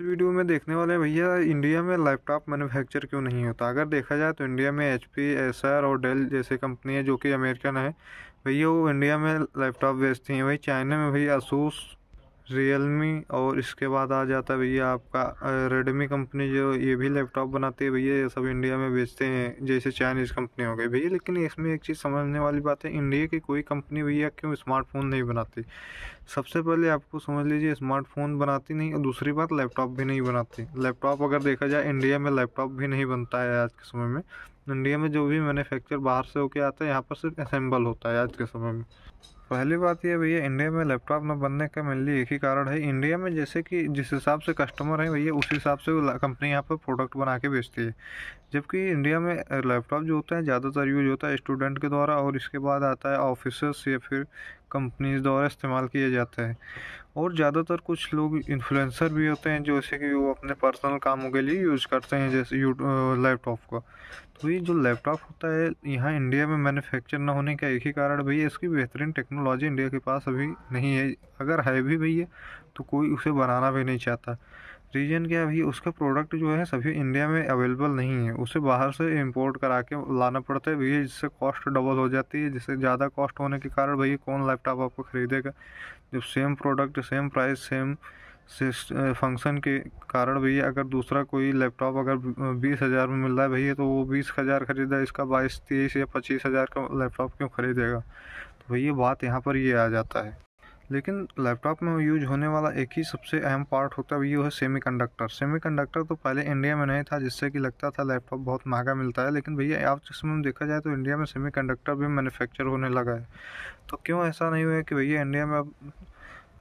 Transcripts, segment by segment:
इस वीडियो में देखने वाले हैं भैया, इंडिया में लैपटॉप मैन्युफैक्चर क्यों नहीं होता। अगर देखा जाए तो इंडिया में एचपी, एसर और डेल जैसे कंपनी है जो कि अमेरिकन है भैया, वो इंडिया में लैपटॉप बेचती हैं। वही चाइना में भैया असूस, रियलमी और इसके बाद आ जाता है भैया आपका रेडमी कंपनी, जो ये भी लैपटॉप बनाती है भैया। ये सब इंडिया में बेचते हैं जैसे चाइनीज़ कंपनी हो गई भैया। लेकिन इसमें एक चीज़ समझने वाली बात है, इंडिया की कोई कंपनी भैया क्यों स्मार्टफोन नहीं बनाती। सबसे पहले आपको समझ लीजिए, स्मार्टफोन बनाती नहीं, और दूसरी बात लैपटॉप भी नहीं बनाती। लैपटॉप अगर देखा जाए, इंडिया में लैपटॉप भी नहीं बनता है आज के समय में। इंडिया में जो भी मैन्युफैक्चर बाहर से होके आता है, यहाँ पर सिर्फ असेंबल होता है आज के समय में। पहली बात यह भैया, इंडिया में लैपटॉप न बनने का मेनली एक ही कारण है, इंडिया में जैसे कि जिस हिसाब से कस्टमर है भैया, उस हिसाब से वो कंपनी यहाँ पर प्रोडक्ट बना के बेचती है। जबकि इंडिया में लैपटॉप जो होता है ज़्यादातर यूज होता है स्टूडेंट के द्वारा, और इसके बाद आता है ऑफिसर्स या फिर कंपनीज द्वारा इस्तेमाल किया जाता है। और ज़्यादातर कुछ लोग इन्फ्लुएंसर भी होते हैं, जैसे कि वो अपने पर्सनल कामों के लिए यूज़ करते हैं, जैसे लैपटॉप का। तो ये जो लैपटॉप होता है यहाँ इंडिया में मैन्युफैक्चर ना होने का एक ही कारण भैया, इसकी बेहतरीन टेक्नोलॉजी इंडिया के पास अभी नहीं है। अगर है भी भैया तो कोई उसे बनाना भी नहीं चाहता। रीज़न क्या है भैया, उसका प्रोडक्ट जो है सभी इंडिया में अवेलेबल नहीं है, उसे बाहर से इंपोर्ट करा के लाना पड़ता है भैया, जिससे कॉस्ट डबल हो जाती है। जिससे ज़्यादा कॉस्ट होने के कारण भैया कौन लैपटॉप आपको ख़रीदेगा, जब same product, same price, same function के कारण भैया अगर दूसरा कोई लैपटॉप अगर 20,000 में मिल रहा है भैया, तो वो 20,000 खरीदा, इसका 22, 23 या 25,000 का लैपटॉप क्यों खरीदेगा। तो भैया बात यहाँ पर ये आ जाता है। लेकिन लैपटॉप में यूज होने वाला एक ही सबसे अहम पार्ट होता है, वो है सेमीकंडक्टर। सेमीकंडक्टर तो पहले इंडिया में नहीं था, जिससे कि लगता था लैपटॉप बहुत महंगा मिलता है। लेकिन भैया आज जिसमें हम देखा जाए तो इंडिया में सेमीकंडक्टर भी मैन्युफैक्चर होने लगा है। तो क्यों ऐसा नहीं हुआ है कि भैया इंडिया में अब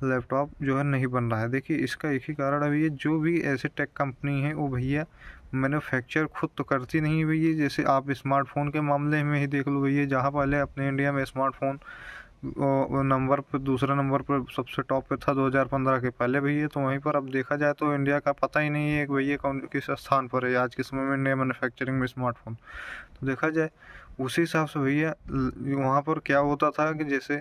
लैपटॉप जो है नहीं बन रहा है। देखिए इसका एक ही कारण है भैया, जो भी ऐसे टेक कंपनी है वो भैया मैन्युफैक्चर खुद तो करती नहीं भैया। जैसे आप स्मार्टफोन के मामले में ही देख लो भैया, जहाँ पहले अपने इंडिया में स्मार्टफोन नंबर पर, दूसरा नंबर पर सबसे टॉप पे था 2015 के पहले भैया। तो वहीं पर अब देखा जाए तो इंडिया का पता ही नहीं है कि भैया कौन किस स्थान पर है आज के समय में इंडिया मैन्युफैक्चरिंग में स्मार्टफोन। तो देखा जाए उसी हिसाब से भैया वहाँ पर क्या होता था कि जैसे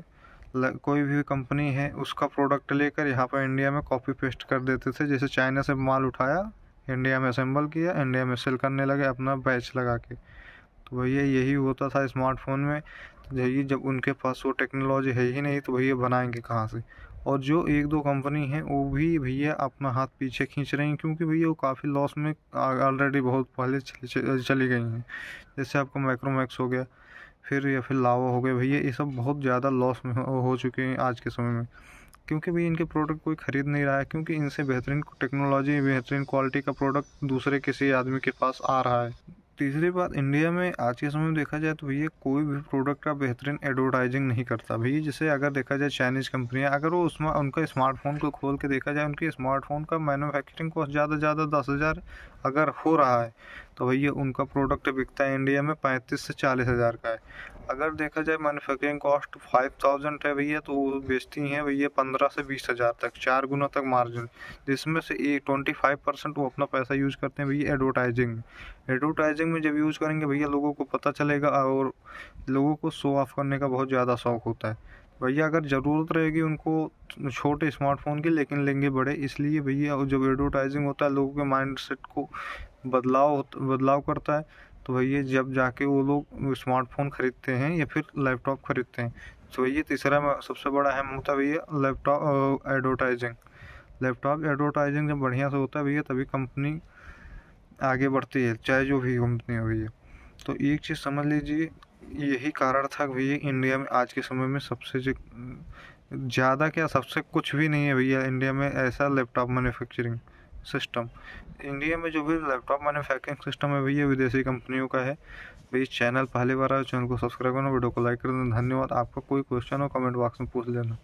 कोई भी कंपनी है उसका प्रोडक्ट लेकर यहाँ पर इंडिया में कॉपी पेस्ट कर देते थे। जैसे चाइना से माल उठाया, इंडिया में असेंबल किया, इंडिया में सेल करने लगे अपना बैच लगा के। तो भैया यही होता था स्मार्टफोन में। तो यही जब उनके पास वो टेक्नोलॉजी है ही नहीं, तो भैया बनाएंगे कहाँ से। और जो एक दो कंपनी है वो भी भैया अपना हाथ पीछे खींच रही हैं, क्योंकि भैया वो काफ़ी लॉस में ऑलरेडी बहुत पहले चली गई हैं। जैसे आपका माइक्रोमैक्स हो गया, फिर या फिर लावा हो गया भैया, ये सब बहुत ज़्यादा लॉस में हो चुके हैं आज के समय में। क्योंकि भैया इनके प्रोडक्ट कोई ख़रीद नहीं रहा है, क्योंकि इनसे बेहतरीन टेक्नोलॉजी, बेहतरीन क्वालिटी का प्रोडक्ट दूसरे किसी आदमी के पास आ रहा है। तीसरी बात, इंडिया में आज के समय में देखा जाए तो भैया कोई भी प्रोडक्ट का बेहतरीन एडवर्टाइजिंग नहीं करता भैया। जैसे अगर देखा जाए चाइनीज़ कंपनियां, अगर वो उसमें उनका स्मार्टफोन को खोल के देखा जाए, उनके स्मार्टफोन का मैन्युफैक्चरिंग कॉस्ट ज़्यादा से ज़्यादा 10,000 अगर हो रहा है, तो भैया उनका प्रोडक्ट बिकता है इंडिया में 35 से 40,000 का है। अगर देखा जाए मैन्युफैक्चरिंग कॉस्ट 5,000 है भैया, तो वो बेचती हैं भैया 15 से 20,000 तक, 4 गुना तक मार्जिन। जिसमें से 25% वो अपना पैसा यूज़ करते हैं भैया एडवर्टाइजिंग में। एडवर्टाइजिंग में जब यूज़ करेंगे भैया लोगों को पता चलेगा, और लोगों को शो ऑफ करने का बहुत ज़्यादा शौक होता है भैया। अगर ज़रूरत रहेगी उनको छोटे स्मार्टफोन की, लेकिन लेंगे बड़े, इसलिए भैया जब एडवर्टाइजिंग होता है लोगों के माइंडसेट को बदलाव करता है। तो भैया जब जाके वो लोग स्मार्टफोन ख़रीदते हैं या फिर लैपटॉप ख़रीदते हैं। तो ये तीसरा सबसे बड़ा अहम होता है भैया लैपटॉप एडवर्टाइजिंग। लैपटॉप एडवर्टाइजिंग जब बढ़िया से होता है भैया, तभी कंपनी आगे बढ़ती है, चाहे जो भी कंपनी हो भैया। तो एक चीज़ समझ लीजिए, यही कारण था भैया इंडिया में आज के समय में सबसे ज़्यादा क्या, सबसे कुछ भी नहीं है भैया इंडिया में ऐसा लैपटॉप मैन्युफैक्चरिंग सिस्टम। इंडिया में जो भी लैपटॉप मैन्युफैक्चरिंग सिस्टम है भैया विदेशी कंपनियों का है भैया। चैनल पहली बार आए, चैनल को सब्सक्राइब करना, वीडियो को लाइक कर देना। धन्यवाद। आपका कोई क्वेश्चन हो कमेंट बॉक्स में पूछ लेना।